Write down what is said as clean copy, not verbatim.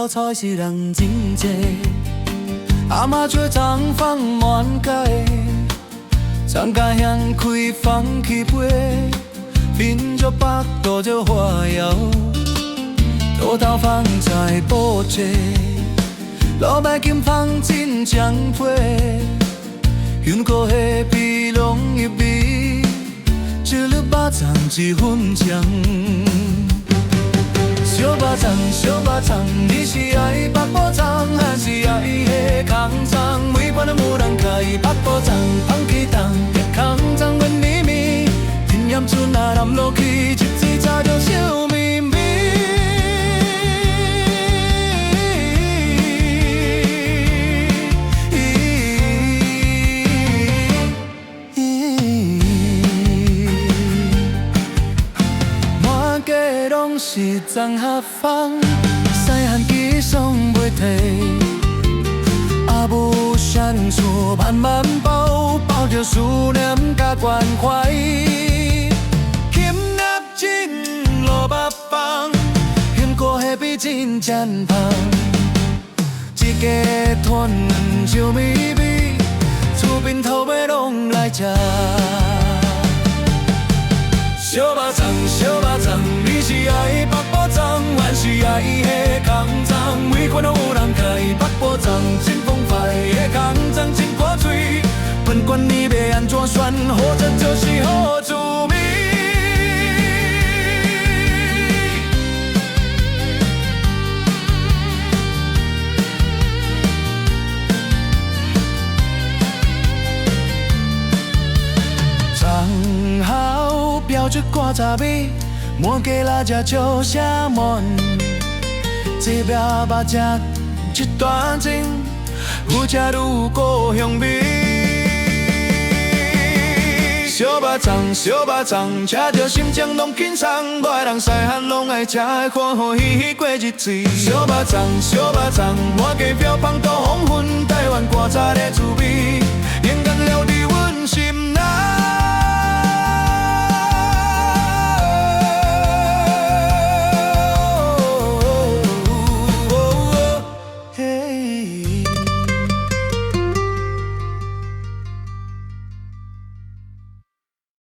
了菜是人真济，阿妈做长放满街，长甲掀开放起飞，品足北肚就花摇，土豆放在布袋，老麦金芳真香配，香菇虾皮拢入味，一粒巴掌一分酱。小巴掌，小巴掌，你是爱北部粽，还是爱下空粽？每盘都无人开北部粽，放起冻，下空粽软绵绵，天炎春啊淋落去，一嘴早就笑眯眯。满街拢是粽合方，西汉机爽袂停。阿母山厝慢慢包，包着思念甲关怀。咸鸭真萝卜饭，香菇虾皮真健芳。一家团圆笑眯眯，厝边头尾拢来吃。小巴掌，小巴掌，你是爱北部粽，还是爱下空粽？每款都有人开北部粽，真风快，下空粽真古脆。不管你要安怎选，好食就是好滋味。粽后标出瓜杂味，满街拉只笑声满。这边肉食一段情，愈吃愈有故乡味。小巴掌，小巴掌，吃着心情拢轻松。我的人西汉拢爱吃的，欢欢喜喜过日子。小巴掌，小巴掌，满街飘芳到黄昏，台湾歌早的滋味。